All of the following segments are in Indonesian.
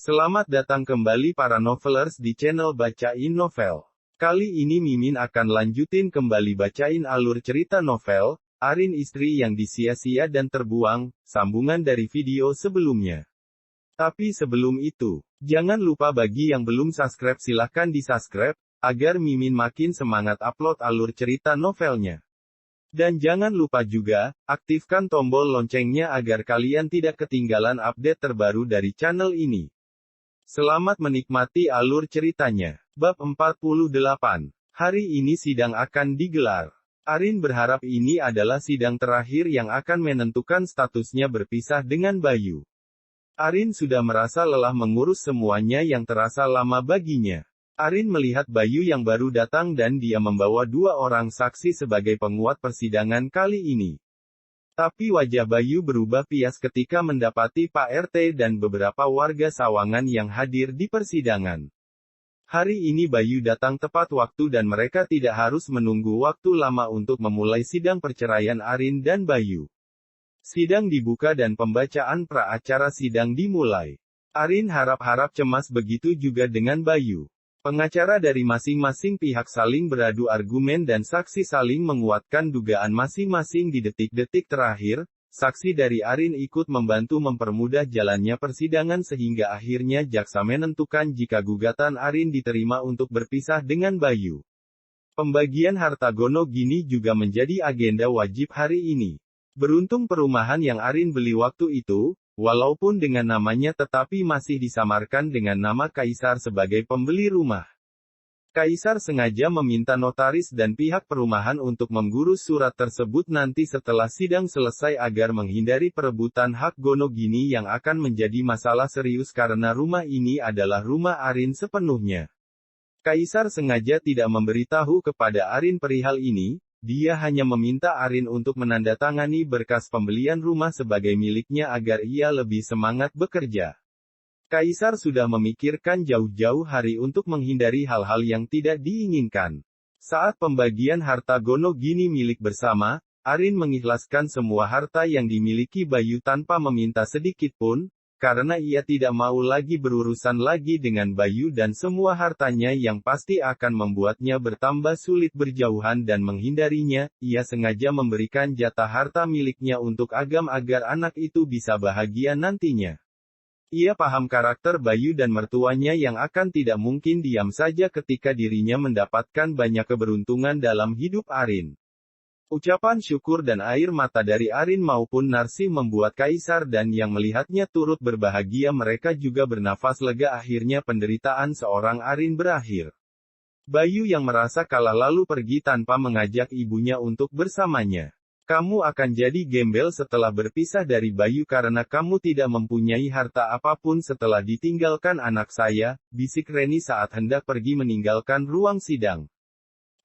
Selamat datang kembali para novelers di channel Bacain Novel. Kali ini Mimin akan lanjutin kembali bacain alur cerita novel, Arin Istri yang Disia-sia dan Terbuang, sambungan dari video sebelumnya. Tapi sebelum itu, jangan lupa bagi yang belum subscribe silahkan di-subscribe, agar Mimin makin semangat upload alur cerita novelnya. Dan jangan lupa juga, aktifkan tombol loncengnya agar kalian tidak ketinggalan update terbaru dari channel ini. Selamat menikmati alur ceritanya. Bab 48. Hari ini sidang akan digelar. Arin berharap ini adalah sidang terakhir yang akan menentukan statusnya berpisah dengan Bayu. Arin sudah merasa lelah mengurus semuanya yang terasa lama baginya. Arin melihat Bayu yang baru datang dan dia membawa 2 orang saksi sebagai penguat persidangan kali ini. Tapi wajah Bayu berubah pias ketika mendapati Pak RT dan beberapa warga Sawangan yang hadir di persidangan. Hari ini Bayu datang tepat waktu dan mereka tidak harus menunggu waktu lama untuk memulai sidang perceraian Arin dan Bayu. Sidang dibuka dan pembacaan pra-acara sidang dimulai. Arin harap-harap cemas begitu juga dengan Bayu. Pengacara dari masing-masing pihak saling beradu argumen dan saksi saling menguatkan dugaan masing-masing di detik-detik terakhir. Saksi dari Arin ikut membantu mempermudah jalannya persidangan sehingga akhirnya jaksa menentukan jika gugatan Arin diterima untuk berpisah dengan Bayu. Pembagian harta gono gini juga menjadi agenda wajib hari ini. Beruntung perumahan yang Arin beli waktu itu, walaupun dengan namanya tetapi masih disamarkan dengan nama Kaisar sebagai pembeli rumah. Kaisar sengaja meminta notaris dan pihak perumahan untuk menggurus surat tersebut nanti setelah sidang selesai agar menghindari perebutan hak gono gini yang akan menjadi masalah serius karena rumah ini adalah rumah Arin sepenuhnya. Kaisar sengaja tidak memberitahu kepada Arin perihal ini. Dia hanya meminta Arin untuk menandatangani berkas pembelian rumah sebagai miliknya agar ia lebih semangat bekerja. Kaisar sudah memikirkan jauh-jauh hari untuk menghindari hal-hal yang tidak diinginkan. Saat pembagian harta gono gini milik bersama, Arin mengikhlaskan semua harta yang dimiliki Bayu tanpa meminta sedikit pun, karena ia tidak mau lagi berurusan lagi dengan Bayu dan semua hartanya yang pasti akan membuatnya bertambah sulit berjauhan dan menghindarinya. Ia sengaja memberikan jatah harta miliknya untuk Agam agar anak itu bisa bahagia nantinya. Ia paham karakter Bayu dan mertuanya yang akan tidak mungkin diam saja ketika dirinya mendapatkan banyak keberuntungan dalam hidup Arin. Ucapan syukur dan air mata dari Arin maupun Narsi membuat Kaisar dan yang melihatnya turut berbahagia. Mereka juga bernafas lega akhirnya penderitaan seorang Arin berakhir. Bayu yang merasa kalah lalu pergi tanpa mengajak ibunya untuk bersamanya. Kamu akan jadi gembel setelah berpisah dari Bayu karena kamu tidak mempunyai harta apapun setelah ditinggalkan anak saya, bisik Reni saat hendak pergi meninggalkan ruang sidang.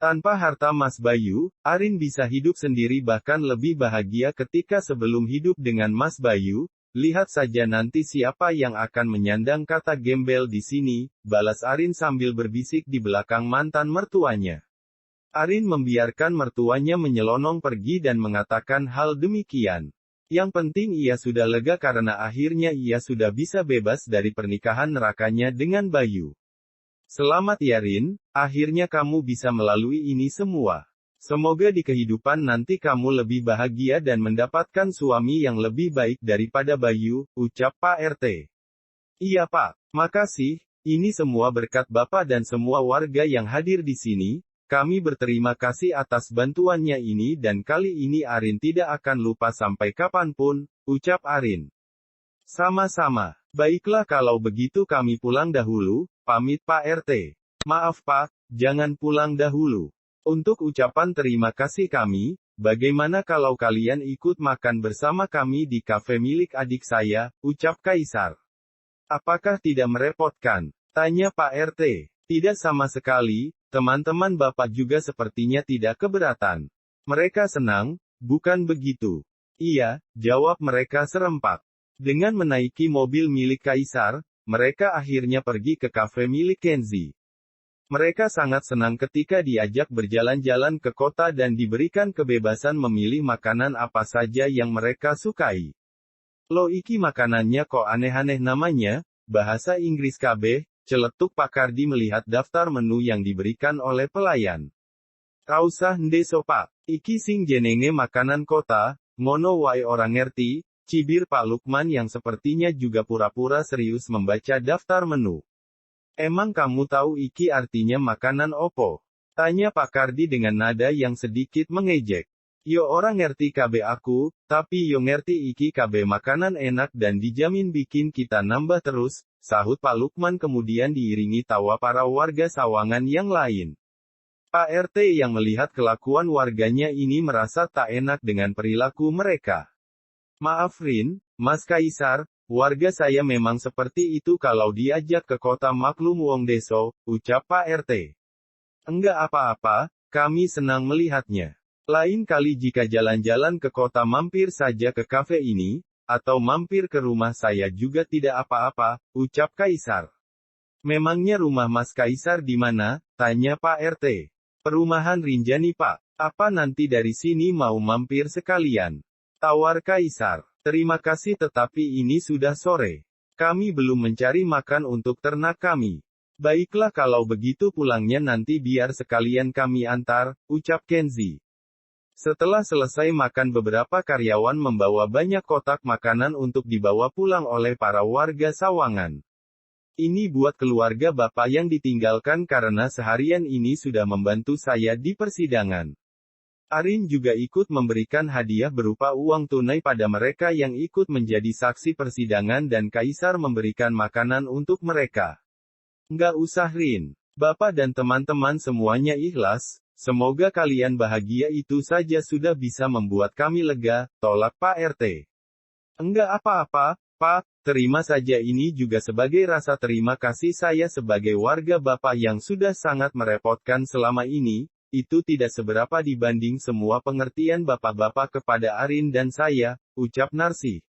Tanpa harta Mas Bayu, Arin bisa hidup sendiri bahkan lebih bahagia ketika sebelum hidup dengan Mas Bayu. Lihat saja nanti siapa yang akan menyandang kata gembel di sini, balas Arin sambil berbisik di belakang mantan mertuanya. Arin membiarkan mertuanya menyelonong pergi dan mengatakan hal demikian. Yang penting ia sudah lega karena akhirnya ia sudah bisa bebas dari pernikahan nerakanya dengan Bayu. Selamat ya Rin, akhirnya kamu bisa melalui ini semua. Semoga di kehidupan nanti kamu lebih bahagia dan mendapatkan suami yang lebih baik daripada Bayu, ucap Pak RT. Iya Pak, makasih, ini semua berkat Bapak dan semua warga yang hadir di sini, kami berterima kasih atas bantuannya ini dan kali ini Arin tidak akan lupa sampai kapanpun, ucap Arin. Sama-sama, baiklah kalau begitu kami pulang dahulu. Pamit Pak RT. Maaf Pak, jangan pulang dahulu. Untuk ucapan terima kasih kami, bagaimana kalau kalian ikut makan bersama kami di kafe milik adik saya, ucap Kaisar. Apakah tidak merepotkan? Tanya Pak RT. Tidak sama sekali, teman-teman Bapak juga sepertinya tidak keberatan. Mereka senang, bukan begitu? Iya, jawab mereka serempak. Dengan menaiki mobil milik Kaisar, mereka akhirnya pergi ke kafe milik Kenzi. Mereka sangat senang ketika diajak berjalan-jalan ke kota dan diberikan kebebasan memilih makanan apa saja yang mereka sukai. Loh iki makanannya kok aneh-aneh namanya, bahasa Inggris KB, celetuk Pak Kardi melihat daftar menu yang diberikan oleh pelayan. Rausah ndeso Pak, iki sing jenenge makanan kota, ngono wae orang ngerti, cibir Pak Lukman yang sepertinya juga pura-pura serius membaca daftar menu. Emang kamu tahu iki artinya makanan opo? Tanya Pak Kardi dengan nada yang sedikit mengejek. Yo orang ngerti KB aku, tapi yo ngerti iki KB makanan enak dan dijamin bikin kita nambah terus, sahut Pak Lukman kemudian diiringi tawa para warga Sawangan yang lain. Pak RT yang melihat kelakuan warganya ini merasa tak enak dengan perilaku mereka. Maaf Rin, Mas Kaisar, warga saya memang seperti itu kalau diajak ke kota maklum wong deso, ucap Pak RT. Enggak apa-apa, kami senang melihatnya. Lain kali jika jalan-jalan ke kota mampir saja ke kafe ini, atau mampir ke rumah saya juga tidak apa-apa, ucap Kaisar. Memangnya rumah Mas Kaisar di mana? Tanya Pak RT. Perumahan Rinjani Pak. Apa nanti dari sini mau mampir sekalian? Tawar Kaisar. Terima kasih tetapi ini sudah sore. Kami belum mencari makan untuk ternak kami. Baiklah kalau begitu pulangnya nanti biar sekalian kami antar, ucap Kenzi. Setelah selesai makan beberapa karyawan membawa banyak kotak makanan untuk dibawa pulang oleh para warga Sawangan. Ini buat keluarga Bapak yang ditinggalkan karena seharian ini sudah membantu saya di persidangan. Arin juga ikut memberikan hadiah berupa uang tunai pada mereka yang ikut menjadi saksi persidangan dan Kaisar memberikan makanan untuk mereka. Nggak usah Rin. Bapak dan teman-teman semuanya ikhlas. Semoga kalian bahagia itu saja sudah bisa membuat kami lega, tolak Pak RT. Enggak apa-apa, Pak, terima saja ini juga sebagai rasa terima kasih saya sebagai warga Bapak yang sudah sangat merepotkan selama ini, itu tidak seberapa dibanding semua pengertian Bapak-Bapak kepada Arin dan saya, ucap Narsi.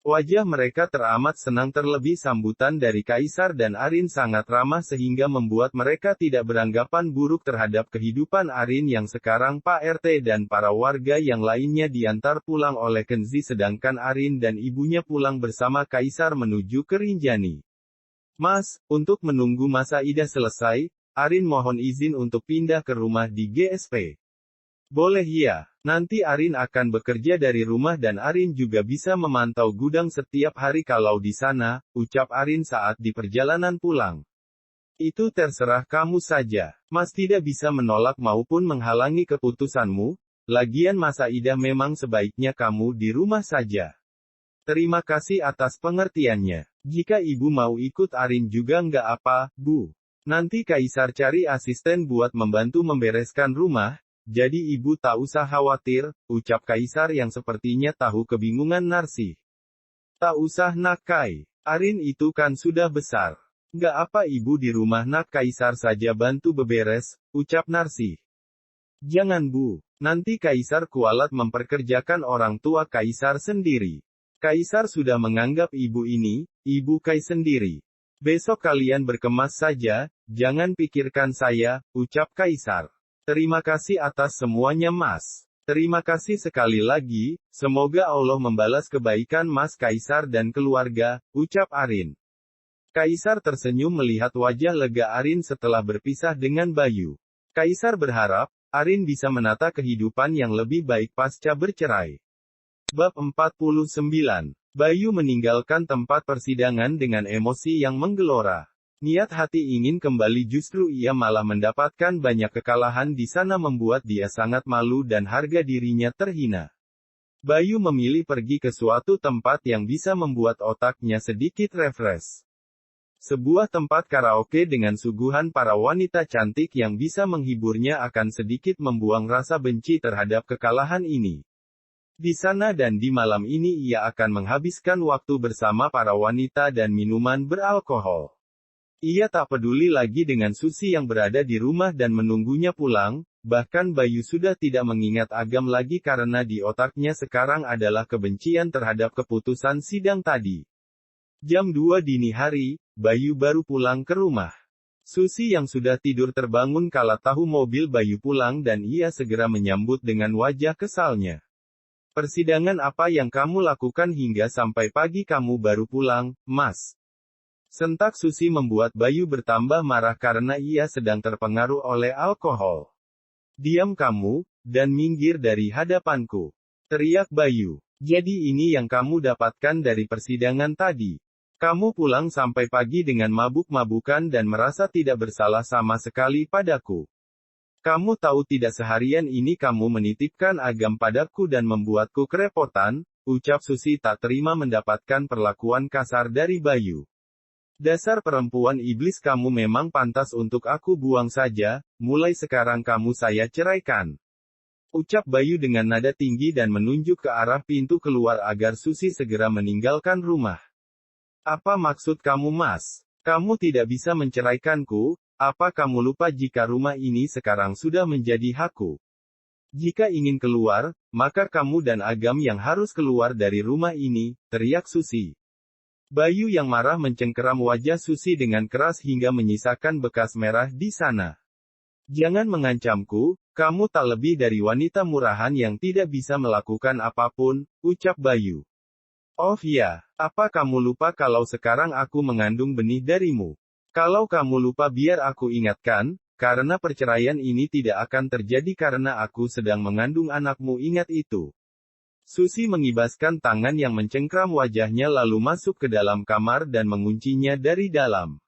Wajah mereka teramat senang terlebih sambutan dari Kaisar dan Arin sangat ramah sehingga membuat mereka tidak beranggapan buruk terhadap kehidupan Arin yang sekarang Pak RT dan para warga yang lainnya diantar pulang oleh Kenzi sedangkan Arin dan ibunya pulang bersama Kaisar menuju ke Rinjani. Mas, untuk menunggu masa idah selesai, Arin mohon izin untuk pindah ke rumah di GSP. Boleh ya. Nanti Arin akan bekerja dari rumah dan Arin juga bisa memantau gudang setiap hari kalau di sana, ucap Arin saat di perjalanan pulang. Itu terserah kamu saja. Mas tidak bisa menolak maupun menghalangi keputusanmu, lagian masa idah memang sebaiknya kamu di rumah saja. Terima kasih atas pengertiannya. Jika ibu mau ikut Arin juga nggak apa, Bu. Nanti Kaisar cari asisten buat membantu membereskan rumah. Jadi ibu tak usah khawatir, ucap Kaisar yang sepertinya tahu kebingungan Narsi. Tak usah nak Kai. Arin itu kan sudah besar. Nggak apa ibu di rumah nak Kaisar saja bantu beberes, ucap Narsi. Jangan Bu, nanti Kaisar kualat memperkerjakan orang tua Kaisar sendiri. Kaisar sudah menganggap ibu ini, ibu Kai sendiri. Besok kalian berkemas saja, jangan pikirkan saya, ucap Kaisar. Terima kasih atas semuanya Mas. Terima kasih sekali lagi, semoga Allah membalas kebaikan Mas Kaisar dan keluarga, ucap Arin. Kaisar tersenyum melihat wajah lega Arin setelah berpisah dengan Bayu. Kaisar berharap, Arin bisa menata kehidupan yang lebih baik pasca bercerai. Bab 49. Bayu meninggalkan tempat persidangan dengan emosi yang menggelora. Niat hati ingin kembali justru ia malah mendapatkan banyak kekalahan di sana membuat dia sangat malu dan harga dirinya terhina. Bayu memilih pergi ke suatu tempat yang bisa membuat otaknya sedikit refresh. Sebuah tempat karaoke dengan suguhan para wanita cantik yang bisa menghiburnya akan sedikit membuang rasa benci terhadap kekalahan ini. Di sana dan di malam ini ia akan menghabiskan waktu bersama para wanita dan minuman beralkohol. Ia tak peduli lagi dengan Susi yang berada di rumah dan menunggunya pulang, bahkan Bayu sudah tidak mengingat Agam lagi karena di otaknya sekarang adalah kebencian terhadap keputusan sidang tadi. Jam 2 dini hari, Bayu baru pulang ke rumah. Susi yang sudah tidur terbangun kala tahu mobil Bayu pulang dan ia segera menyambut dengan wajah kesalnya. Persidangan apa yang kamu lakukan hingga sampai pagi kamu baru pulang, Mas? Sentak Susi membuat Bayu bertambah marah karena ia sedang terpengaruh oleh alkohol. "Diam kamu, dan minggir dari hadapanku," teriak Bayu. "Jadi ini yang kamu dapatkan dari persidangan tadi. Kamu pulang sampai pagi dengan mabuk-mabukan dan merasa tidak bersalah sama sekali padaku. Kamu tahu tidak seharian ini kamu menitipkan Agam padaku dan membuatku kerepotan," ucap Susi tak terima mendapatkan perlakuan kasar dari Bayu. "Dasar perempuan iblis, kamu memang pantas untuk aku buang saja, mulai sekarang kamu saya ceraikan," ucap Bayu dengan nada tinggi dan menunjuk ke arah pintu keluar agar Susi segera meninggalkan rumah. "Apa maksud kamu, Mas? Kamu tidak bisa menceraikanku? Apa kamu lupa jika rumah ini sekarang sudah menjadi hakku? Jika ingin keluar, maka kamu dan Agam yang harus keluar dari rumah ini," teriak Susi. Bayu yang marah mencengkeram wajah Susi dengan keras hingga menyisakan bekas merah di sana. "Jangan mengancamku, kamu tak lebih dari wanita murahan yang tidak bisa melakukan apapun," ucap Bayu. "Oh ya, apa kamu lupa kalau sekarang aku mengandung benih darimu? Kalau kamu lupa biar aku ingatkan, karena perceraian ini tidak akan terjadi karena aku sedang mengandung anakmu, ingat itu." Susi mengibaskan tangan yang mencengkram wajahnya lalu masuk ke dalam kamar dan menguncinya dari dalam.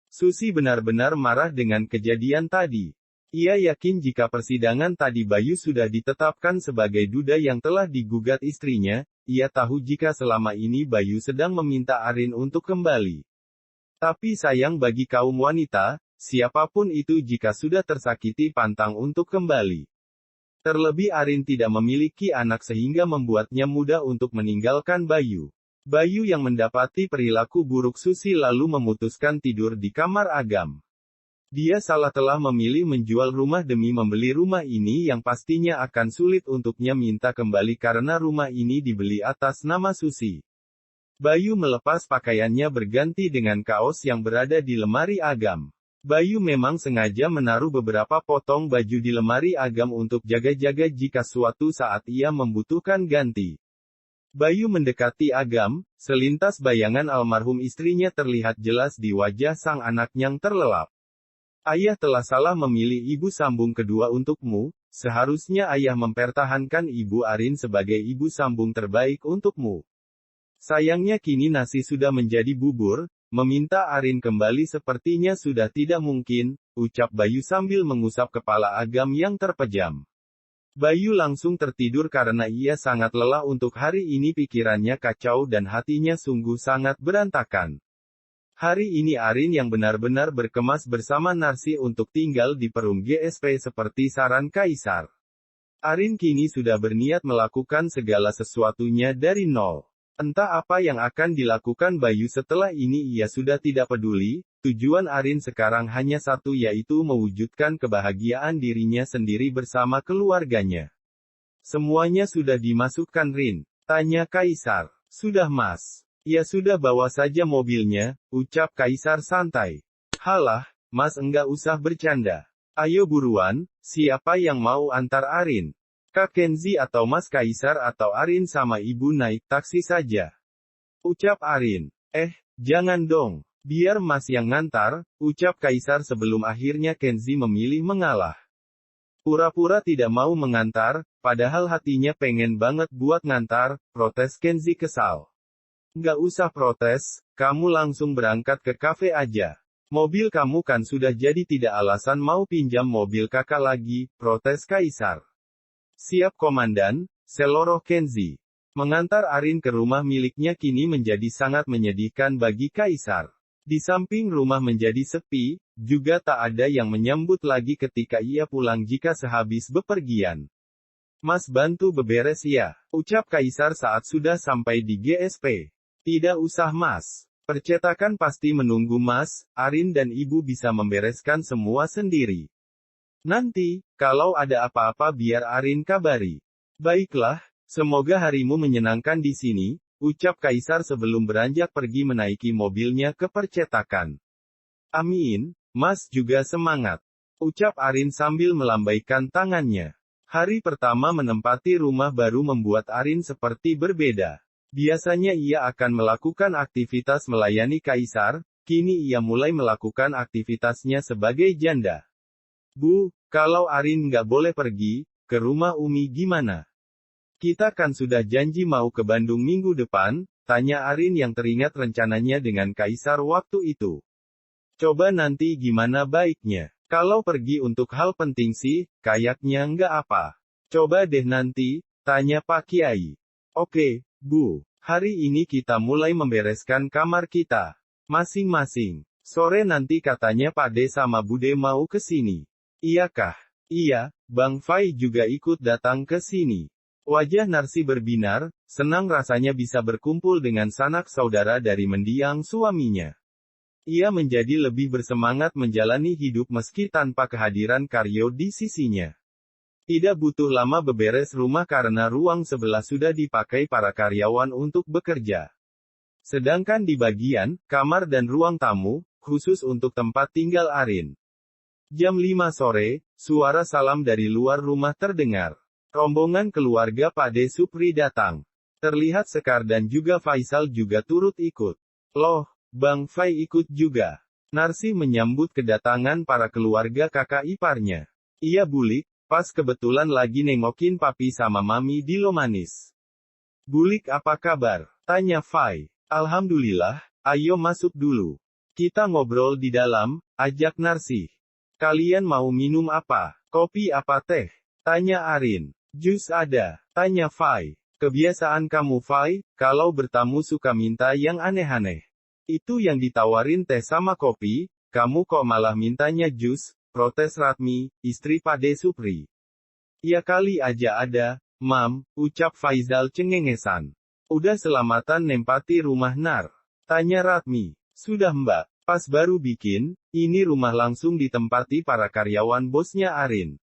Susi benar-benar marah dengan kejadian tadi. Ia yakin jika persidangan tadi Bayu sudah ditetapkan sebagai duda yang telah digugat istrinya, ia tahu jika selama ini Bayu sedang meminta Arin untuk kembali. Tapi sayang bagi kaum wanita, siapapun itu jika sudah tersakiti pantang untuk kembali. Terlebih Arin tidak memiliki anak sehingga membuatnya mudah untuk meninggalkan Bayu. Bayu yang mendapati perilaku buruk Susi lalu memutuskan tidur di kamar Agam. Dia salah telah memilih menjual rumah demi membeli rumah ini yang pastinya akan sulit untuknya minta kembali karena rumah ini dibeli atas nama Susi. Bayu melepas pakaiannya berganti dengan kaos yang berada di lemari Agam. Bayu memang sengaja menaruh beberapa potong baju di lemari Agam untuk jaga-jaga jika suatu saat ia membutuhkan ganti. Bayu mendekati Agam, selintas bayangan almarhum istrinya terlihat jelas di wajah sang anak yang terlelap. "Ayah telah salah memilih ibu sambung kedua untukmu, seharusnya ayah mempertahankan ibu Arin sebagai ibu sambung terbaik untukmu. Sayangnya kini nasi sudah menjadi bubur, meminta Arin kembali sepertinya sudah tidak mungkin," ucap Bayu sambil mengusap kepala Agam yang terpejam. Bayu langsung tertidur karena ia sangat lelah untuk hari ini, pikirannya kacau dan hatinya sungguh sangat berantakan. Hari ini Arin yang benar-benar berkemas bersama Narsi untuk tinggal di Perum GSP seperti saran Kaisar. Arin kini sudah berniat melakukan segala sesuatunya dari nol. Entah apa yang akan dilakukan Bayu setelah ini, ia sudah tidak peduli. Tujuan Arin sekarang hanya satu, yaitu mewujudkan kebahagiaan dirinya sendiri bersama keluarganya. "Semuanya sudah dimasukkan Rin?" tanya Kaisar. "Sudah Mas." "Ya sudah, bawa saja mobilnya," ucap Kaisar santai. "Halah, Mas enggak usah bercanda. Ayo buruan, siapa yang mau antar Arin? Kak Kenzi atau Mas Kaisar atau Arin sama ibu naik taksi saja?" ucap Arin. Jangan dong. Biar Mas yang ngantar," ucap Kaisar sebelum akhirnya Kenzi memilih mengalah. Pura-pura tidak mau mengantar, padahal hatinya pengen banget buat ngantar, protes Kenzi kesal. "Nggak usah protes, kamu langsung berangkat ke kafe aja. Mobil kamu kan sudah jadi, tidak alasan mau pinjam mobil kakak lagi," protes Kaisar. "Siap Komandan," seloroh Kenzi. Mengantar Arin ke rumah miliknya kini menjadi sangat menyedihkan bagi Kaisar. Di samping rumah menjadi sepi, juga tak ada yang menyambut lagi ketika ia pulang jika sehabis bepergian. "Mas bantu beberes ya," ucap Kaisar saat sudah sampai di GSP. "Tidak usah Mas. Percetakan pasti menunggu Mas, Arin dan ibu bisa membereskan semua sendiri. Nanti, kalau ada apa-apa biar Arin kabari." "Baiklah, semoga harimu menyenangkan di sini," ucap Kaisar sebelum beranjak pergi menaiki mobilnya ke percetakan. "Amin, Mas juga semangat," ucap Arin sambil melambaikan tangannya. Hari pertama menempati rumah baru membuat Arin seperti berbeda. Biasanya ia akan melakukan aktivitas melayani Kaisar, kini ia mulai melakukan aktivitasnya sebagai janda. Bu, kalau Arin nggak boleh pergi ke rumah Umi gimana? Kita kan sudah janji mau ke Bandung minggu depan, tanya Arin yang teringat rencananya dengan Kaisar waktu itu. Coba nanti gimana baiknya? Kalau pergi untuk hal penting sih, kayaknya nggak apa. Coba deh nanti, tanya Pak Kiai. Oke, Bu. Hari ini kita mulai membereskan kamar kita. Masing-masing. Sore nanti katanya Pak De sama Bude mau ke sini. Iyakah? Iya, Bang Fai juga ikut datang ke sini. Wajah Narsi berbinar, senang rasanya bisa berkumpul dengan sanak saudara dari mendiang suaminya. Ia menjadi lebih bersemangat menjalani hidup meski tanpa kehadiran Karyo di sisinya. Tidak butuh lama beberes rumah karena ruang sebelah sudah dipakai para karyawan untuk bekerja. Sedangkan di bagian kamar dan ruang tamu, khusus untuk tempat tinggal Arin. Jam 5 sore, suara salam dari luar rumah terdengar. Rombongan keluarga Pak De Supri datang. Terlihat Sekar dan juga Faisal juga turut ikut. Loh, Bang Fai ikut juga. Narsi menyambut kedatangan para keluarga kakak iparnya. Ia bulik, pas kebetulan lagi nengokin papi sama mami di Lomanis. Bulik apa kabar? Tanya Fai. Alhamdulillah, ayo masuk dulu. Kita ngobrol di dalam, ajak Narsi. Kalian mau minum apa? Kopi apa teh? Tanya Arin. Jus ada. Tanya Fai. Kebiasaan kamu Fai, kalau bertamu suka minta yang aneh-aneh. Itu yang ditawarin teh sama kopi, kamu kok malah mintanya jus, protes Ratmi, istri Pak De Supri. Ya kali aja ada, Mam, ucap Faizal cengengesan. Udah selamatan nempati rumah Nar? Tanya Ratmi. Sudah Mbak, pas baru bikin, ini rumah langsung ditempati para karyawan bosnya Arin.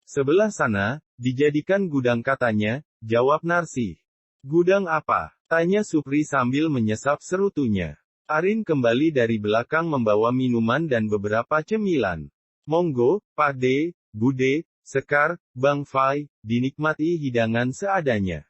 Sebelah sana, dijadikan gudang katanya, jawab Narsi. Gudang apa? Tanya Supri sambil menyesap serutunya. Arin kembali dari belakang membawa minuman dan beberapa cemilan. Monggo, Pak De, Bude, Sekar, Bang Fai, dinikmati hidangan seadanya.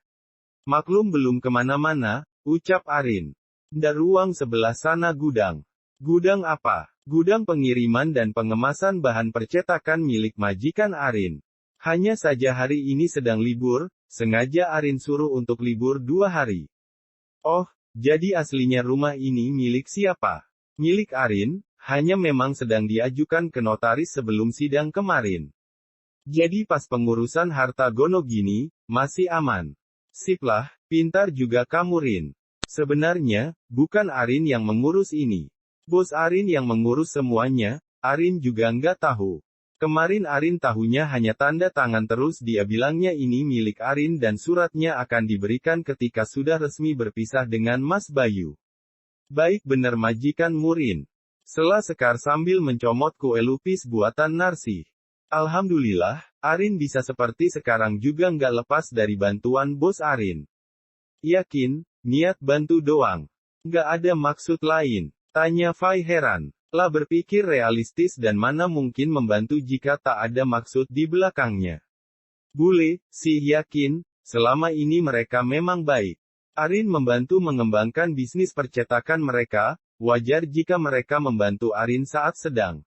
Maklum belum kemana-mana, ucap Arin. Di ruang sebelah sana gudang. Gudang apa? Gudang pengiriman dan pengemasan bahan percetakan milik majikan Arin. Hanya saja hari ini sedang libur, sengaja Arin suruh untuk libur 2 hari. Oh, jadi aslinya rumah ini milik siapa? Milik Arin, hanya memang sedang diajukan ke notaris sebelum sidang kemarin. Jadi pas pengurusan harta gono gini, masih aman. Siplah, pintar juga kamu Rin. Sebenarnya, bukan Arin yang mengurus ini. Bos Arin yang mengurus semuanya, Arin juga nggak tahu. Kemarin Arin tahunya hanya tanda tangan terus dia bilangnya ini milik Arin dan suratnya akan diberikan ketika sudah resmi berpisah dengan Mas Bayu. Baik bener majikan Murin. Sela Sekar sambil mencomot kue lupis buatan Narsi. Alhamdulillah, Arin bisa seperti sekarang juga nggak lepas dari bantuan bos Arin. Yakin, niat bantu doang. Nggak ada maksud lain. Tanya Fai heran. Lah berpikir realistis dan mana mungkin membantu jika tak ada maksud di belakangnya. Bule, sih yakin, selama ini mereka memang baik. Arin membantu mengembangkan bisnis percetakan mereka, wajar jika mereka membantu Arin saat sedang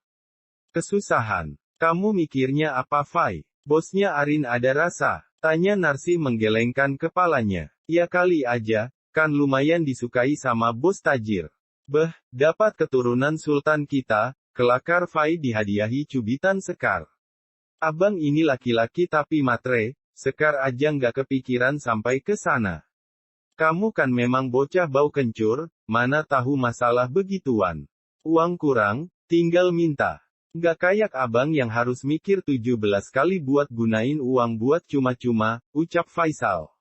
kesusahan. Kamu mikirnya apa Fai? Bosnya Arin ada rasa? Tanya Narsi menggelengkan kepalanya. Ya kali aja, kan lumayan disukai sama bos tajir. Beh, dapat keturunan sultan kita, kelakar Fai dihadiahi cubitan Sekar. Abang ini laki-laki tapi matre, Sekar aja nggak kepikiran sampai ke sana. Kamu kan memang bocah bau kencur, mana tahu masalah begituan. Uang kurang, tinggal minta. Nggak kayak abang yang harus mikir 17 kali buat gunain uang buat cuma-cuma, ucap Faisal.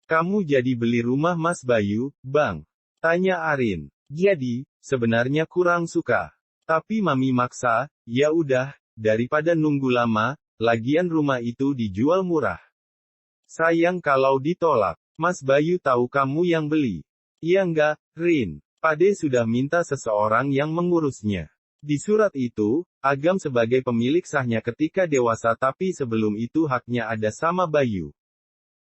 Kamu jadi beli rumah Mas Bayu, Bang? Tanya Arin. Jadi, sebenarnya kurang suka. Tapi mami maksa, ya udah, daripada nunggu lama, lagian rumah itu dijual murah. Sayang kalau ditolak. Mas Bayu tahu kamu yang beli. Iya enggak, Rin. Pade sudah minta seseorang yang mengurusnya. Di surat itu, Agam sebagai pemilik sahnya ketika dewasa tapi sebelum itu haknya ada sama Bayu.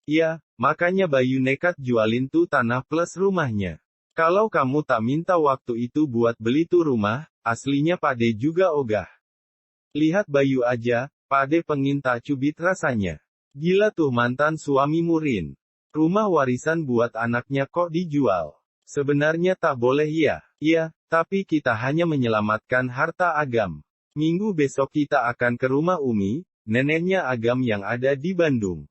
Ya, makanya Bayu nekat jualin tuh tanah plus rumahnya. Kalau kamu tak minta waktu itu buat beli tuh rumah, aslinya Pade juga ogah. Lihat Bayu aja, Pade pengen tak cubit rasanya. Gila tuh mantan suami Murin. Rumah warisan buat anaknya kok dijual. Sebenarnya tak boleh ya. Iya, tapi kita hanya menyelamatkan harta Agam. Minggu besok kita akan ke rumah Umi, neneknya Agam yang ada di Bandung.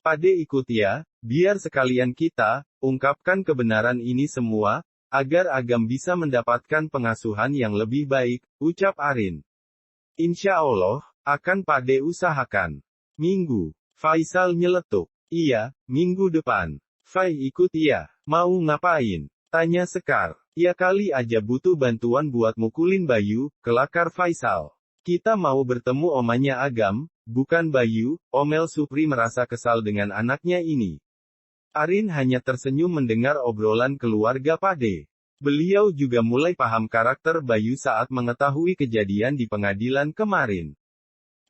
Pade ikut ya, biar sekalian kita ungkapkan kebenaran ini semua, agar Agam bisa mendapatkan pengasuhan yang lebih baik, ucap Arin. Insya Allah, akan Pade usahakan. Minggu. Faisal nyeletuk. Iya, minggu depan. Fai ikut ya. Mau ngapain? Tanya Sekar. Ya kali aja butuh bantuan buat mukulin Bayu, kelakar Faisal. Kita mau bertemu omanya Agam, bukan Bayu, Omel Supri merasa kesal dengan anaknya ini. Arin hanya tersenyum mendengar obrolan keluarga Pade. Beliau juga mulai paham karakter Bayu saat mengetahui kejadian di pengadilan kemarin.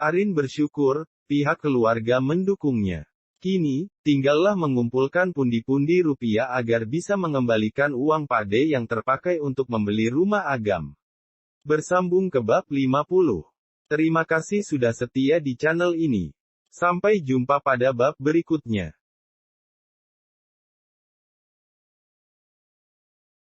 Arin bersyukur, pihak keluarga mendukungnya. Kini, tinggallah mengumpulkan pundi-pundi rupiah agar bisa mengembalikan uang Pade yang terpakai untuk membeli rumah Agam. Bersambung ke bab 50. Terima kasih sudah setia di channel ini. Sampai jumpa pada bab berikutnya.